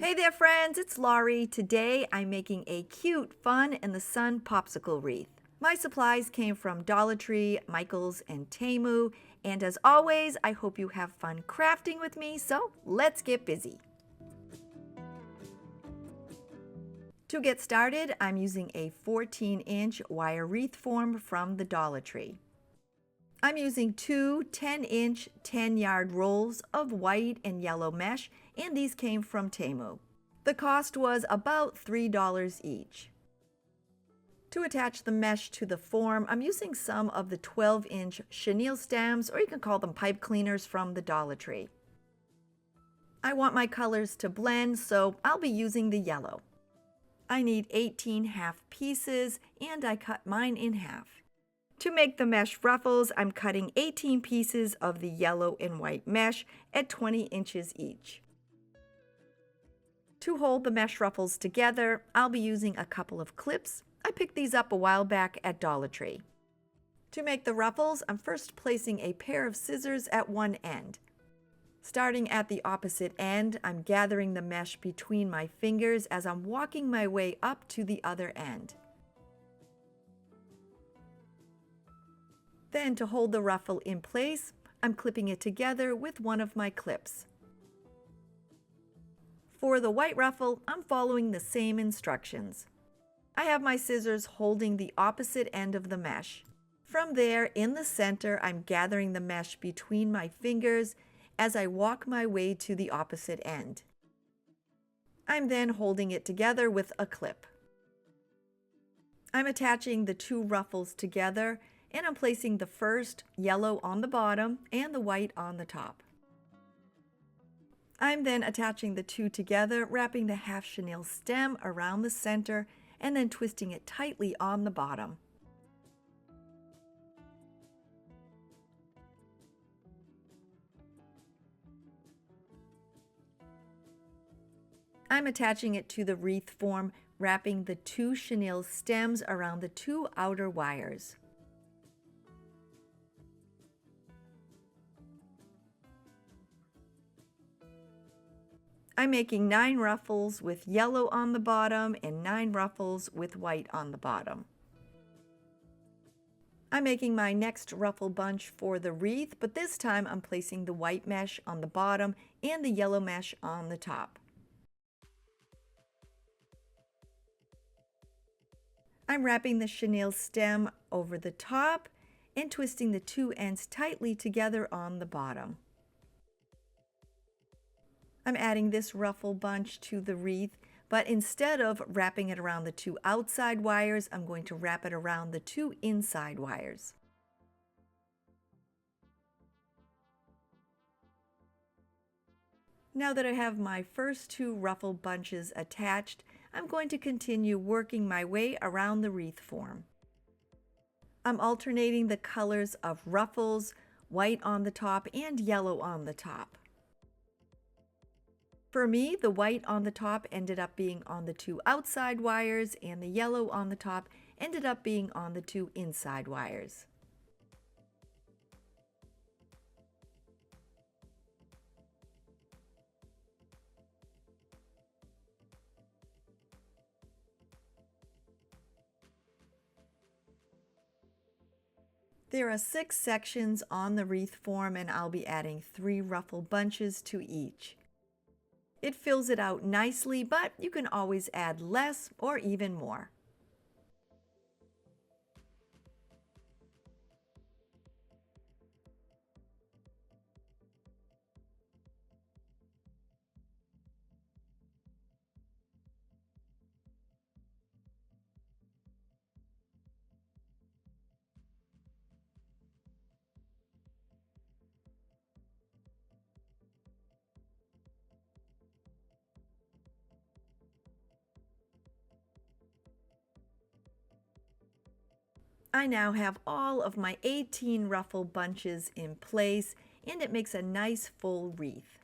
Hey there friends, it's Laurie. Today I'm making a cute, fun in the sun popsicle wreath. My supplies came from Dollar Tree, Michael's, and Temu, and as always, I hope you have fun crafting with me, so let's get busy. To get started, I'm using a 14-inch wire wreath form from the Dollar Tree. I'm using two 10-inch, 10-yard rolls of white and yellow mesh, and these came from Temu. The cost was about $3 each. To attach the mesh to the form, I'm using some of the 12-inch chenille stems, or you can call them pipe cleaners, from the Dollar Tree. I want my colors to blend, so I'll be using the yellow. I need 18 half pieces, and I cut mine in half. To make the mesh ruffles, I'm cutting 18 pieces of the yellow and white mesh at 20 inches each. To hold the mesh ruffles together, I'll be using a couple of clips. I picked these up a while back at Dollar Tree. To make the ruffles, I'm first placing a pair of scissors at one end. Starting at the opposite end, I'm gathering the mesh between my fingers as I'm walking my way up to the other end. Then, to hold the ruffle in place, I'm clipping it together with one of my clips. For the white ruffle, I'm following the same instructions. I have my scissors holding the opposite end of the mesh. From there, in the center, I'm gathering the mesh between my fingers as I walk my way to the opposite end. I'm then holding it together with a clip. I'm attaching the two ruffles together, and I'm placing the first yellow on the bottom and the white on the top. I'm then attaching the two together, wrapping the half chenille stem around the center and then twisting it tightly on the bottom. I'm attaching it to the wreath form, wrapping the two chenille stems around the two outer wires. I'm making 9 ruffles with yellow on the bottom and 9 ruffles with white on the bottom. I'm making my next ruffle bunch for the wreath, but this time I'm placing the white mesh on the bottom and the yellow mesh on the top. I'm wrapping the chenille stem over the top and twisting the two ends tightly together on the bottom. I'm adding this ruffle bunch to the wreath, but instead of wrapping it around the two outside wires, I'm going to wrap it around the two inside wires. Now that I have my first two ruffle bunches attached, I'm going to continue working my way around the wreath form. I'm alternating the colors of ruffles, white on the top and yellow on the top. For me, the white on the top ended up being on the two outside wires, and the yellow on the top ended up being on the two inside wires. There are 6 sections on the wreath form, and I'll be adding 3 ruffle bunches to each. It fills it out nicely, but you can always add less or even more. I now have all of my 18 ruffle bunches in place, and it makes a nice full wreath.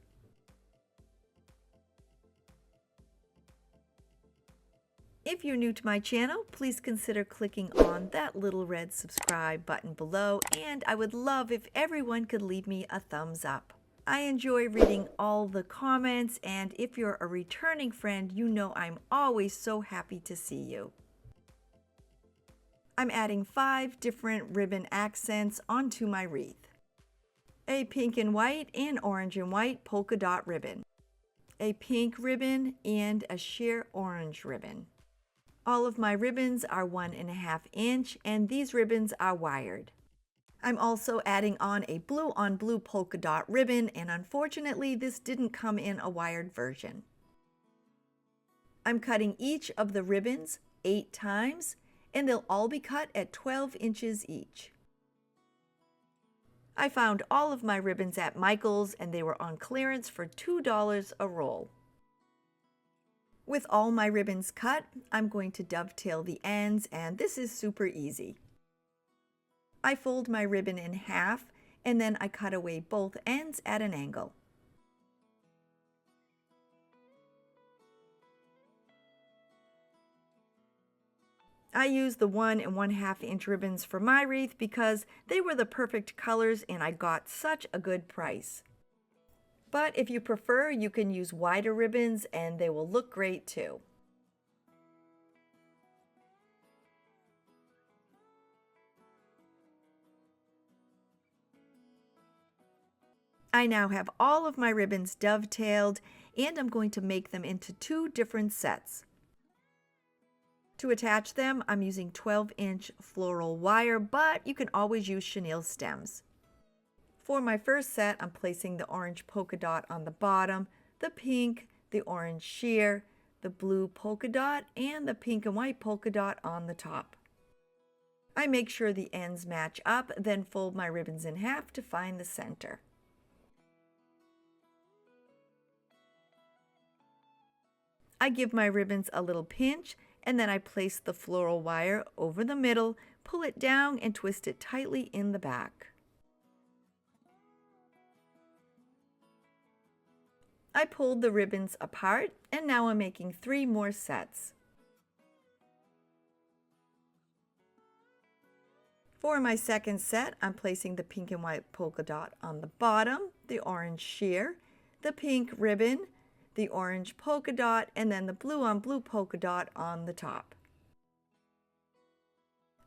If you're new to my channel, please consider clicking on that little red subscribe button below, and I would love if everyone could leave me a thumbs up. I enjoy reading all the comments, and if you're a returning friend, you know I'm always so happy to see you. I'm adding 5 different ribbon accents onto my wreath. A pink and white and orange and white polka dot ribbon. A pink ribbon and a sheer orange ribbon. All of my ribbons are 1.5 inch, and these ribbons are wired. I'm also adding on a blue on blue polka dot ribbon, and unfortunately this didn't come in a wired version. I'm cutting each of the ribbons 8 times, and they'll all be cut at 12 inches each. I found all of my ribbons at Michael's, and they were on clearance for $2 a roll. With all my ribbons cut, I'm going to dovetail the ends, and this is super easy. I fold my ribbon in half, and then I cut away both ends at an angle. I used the 1.5 inch ribbons for my wreath because they were the perfect colors and I got such a good price. But if you prefer, you can use wider ribbons and they will look great too. I now have all of my ribbons dovetailed, and I'm going to make them into 2 different sets. To attach them, I'm using 12-inch floral wire, but you can always use chenille stems. For my first set, I'm placing the orange polka dot on the bottom, the pink, the orange sheer, the blue polka dot, and the pink and white polka dot on the top. I make sure the ends match up, then fold my ribbons in half to find the center. I give my ribbons a little pinch, and then I place the floral wire over the middle, pull it down, and twist it tightly in the back. I pulled the ribbons apart, and now I'm making 3 more sets. For my second set, I'm placing the pink and white polka dot on the bottom, the orange sheer, the pink ribbon, the orange polka dot, and then the blue on blue polka dot on the top.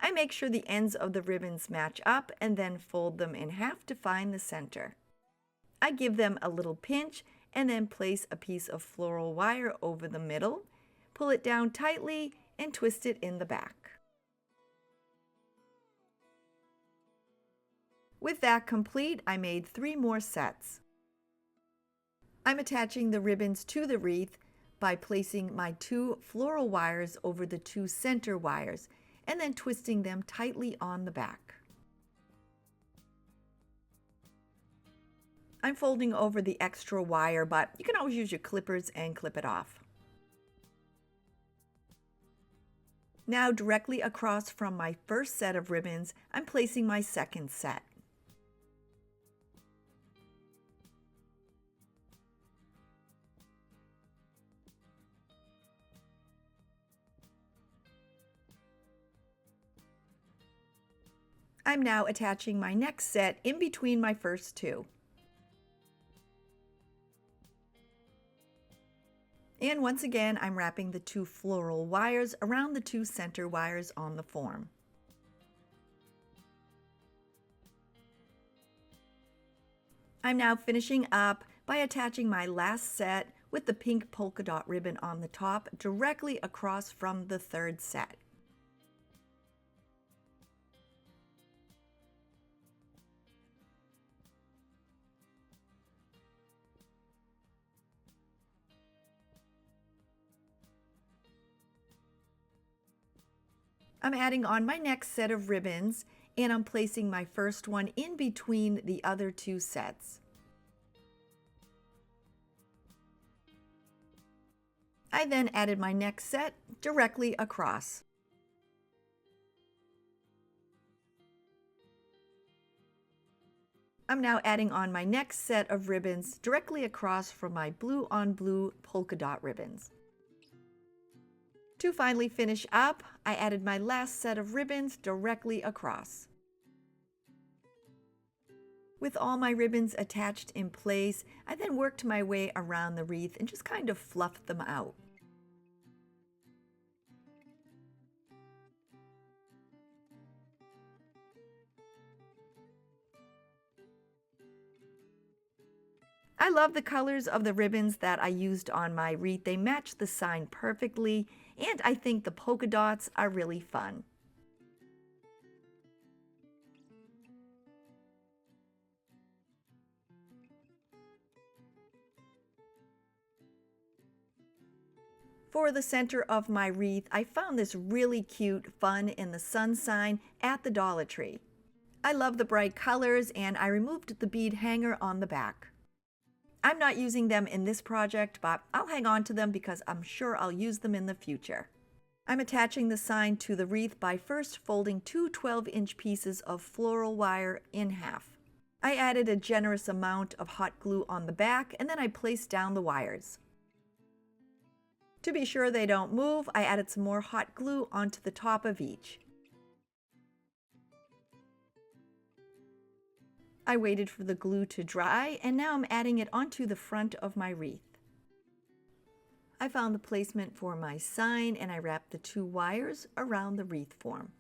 I make sure the ends of the ribbons match up and then fold them in half to find the center. I give them a little pinch and then place a piece of floral wire over the middle, pull it down tightly, and twist it in the back. With that complete, I made 3 more sets. I'm attaching the ribbons to the wreath by placing my 2 floral wires over the 2 center wires and then twisting them tightly on the back. I'm folding over the extra wire, but you can always use your clippers and clip it off. Now, directly across from my first set of ribbons, I'm placing my second set. I'm now attaching my next set in between my first 2. And once again, I'm wrapping the 2 floral wires around the 2 center wires on the form. I'm now finishing up by attaching my last set with the pink polka dot ribbon on the top directly across from the third set. I'm adding on my next set of ribbons, and I'm placing my first one in between the other 2 sets. I then added my next set directly across. I'm now adding on my next set of ribbons directly across from my blue on blue polka dot ribbons. To finally finish up, I added my last set of ribbons directly across. With all my ribbons attached in place, I then worked my way around the wreath and just kind of fluffed them out. I love the colors of the ribbons that I used on my wreath. They match the sign perfectly, and I think the polka dots are really fun. For the center of my wreath, I found this really cute Fun in the Sun sign at the Dollar Tree. I love the bright colors, and I removed the bead hanger on the back. I'm not using them in this project, but I'll hang on to them because I'm sure I'll use them in the future. I'm attaching the sign to the wreath by first folding two 12-inch pieces of floral wire in half. I added a generous amount of hot glue on the back, and then I placed down the wires. To be sure they don't move, I added some more hot glue onto the top of each. I waited for the glue to dry, and now I'm adding it onto the front of my wreath. I found the placement for my sign, and I wrapped the two wires around the wreath form.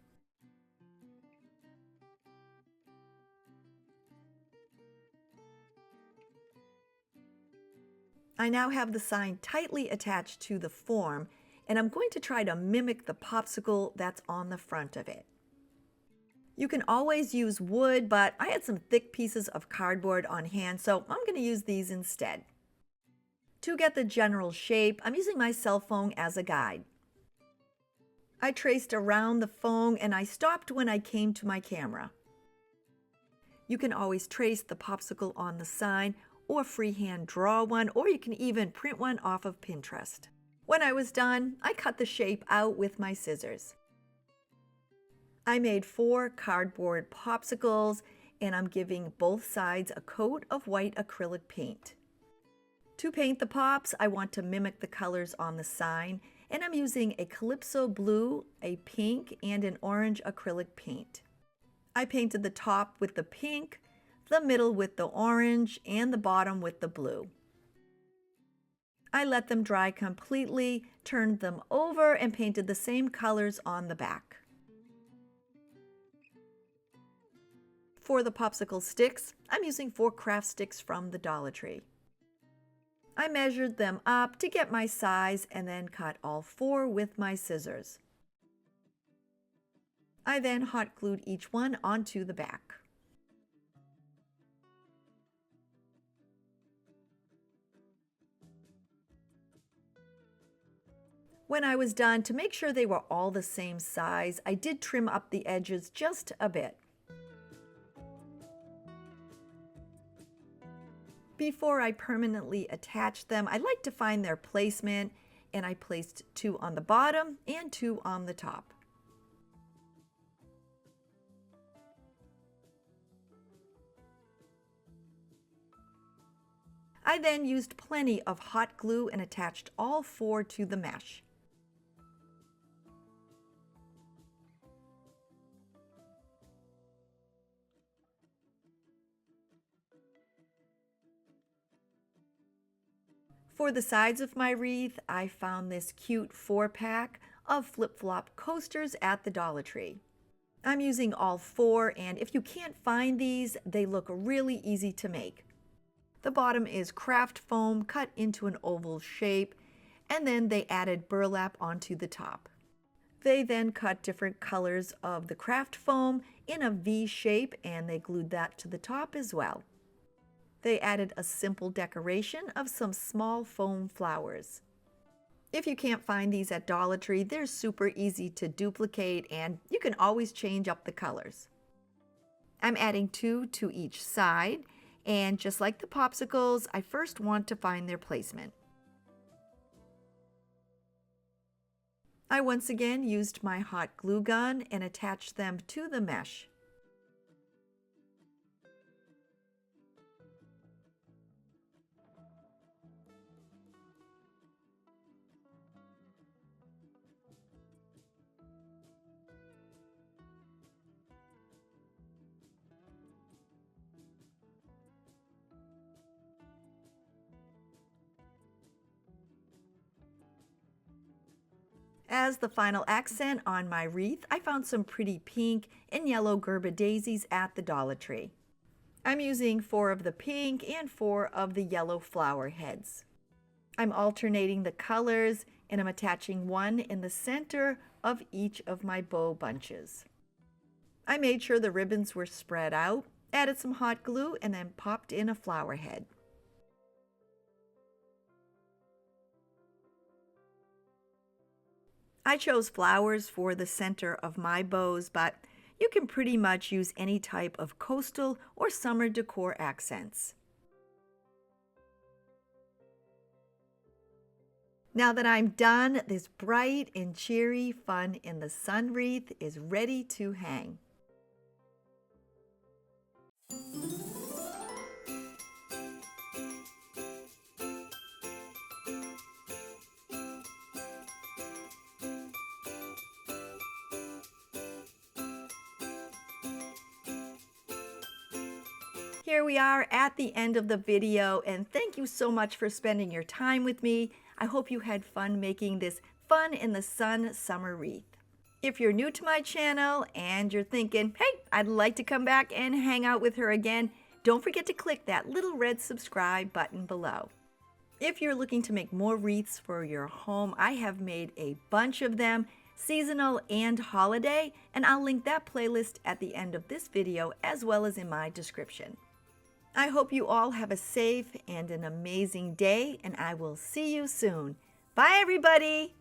I now have the sign tightly attached to the form, and I'm going to try to mimic the popsicle that's on the front of it. You can always use wood, but I had some thick pieces of cardboard on hand, so I'm going to use these instead. To get the general shape, I'm using my cell phone as a guide. I traced around the phone, and I stopped when I came to my camera. You can always trace the popsicle on the sign, or freehand draw one, or you can even print one off of Pinterest. When I was done, I cut the shape out with my scissors. I made 4 cardboard popsicles, and I'm giving both sides a coat of white acrylic paint. To paint the pops, I want to mimic the colors on the sign, and I'm using a Calypso blue, a pink, and an orange acrylic paint. I painted the top with the pink, the middle with the orange, and the bottom with the blue. I let them dry completely, turned them over, and painted the same colors on the back. For the popsicle sticks, I'm using 4 craft sticks from the Dollar Tree. I measured them up to get my size and then cut all 4 with my scissors. I then hot glued each one onto the back. When I was done, to make sure they were all the same size, I did trim up the edges just a bit. Before I permanently attach them, I like to find their placement, and I placed 2 on the bottom and 2 on the top. I then used plenty of hot glue and attached all 4 to the mesh. For the sides of my wreath, I found this cute 4-pack of flip-flop coasters at the Dollar Tree. I'm using all 4, and if you can't find these, they look really easy to make. The bottom is craft foam cut into an oval shape, and then they added burlap onto the top. They then cut different colors of the craft foam in a V shape, and they glued that to the top as well. They added a simple decoration of some small foam flowers. If you can't find these at Dollar Tree, they're super easy to duplicate, and you can always change up the colors. I'm adding 2 to each side, and just like the popsicles, I first want to find their placement. I once again used my hot glue gun and attached them to the mesh. As the final accent on my wreath, I found some pretty pink and yellow Gerber daisies at the Dollar Tree. I'm using 4 of the pink and 4 of the yellow flower heads. I'm alternating the colors and I'm attaching one in the center of each of my bow bunches. I made sure the ribbons were spread out, added some hot glue, and then popped in a flower head. I chose flowers for the center of my bows, but you can pretty much use any type of coastal or summer decor accents. Now that I'm done, this bright and cheery fun in the sun wreath is ready to hang. Here we are at the end of the video, and thank you so much for spending your time with me. I hope you had fun making this fun in the sun summer wreath. If you're new to my channel and you're thinking, hey, I'd like to come back and hang out with her again, don't forget to click that little red subscribe button below. If you're looking to make more wreaths for your home, I have made a bunch of them, seasonal and holiday, and I'll link that playlist at the end of this video as well as in my description. I hope you all have a safe and an amazing day, and I will see you soon. Bye, everybody!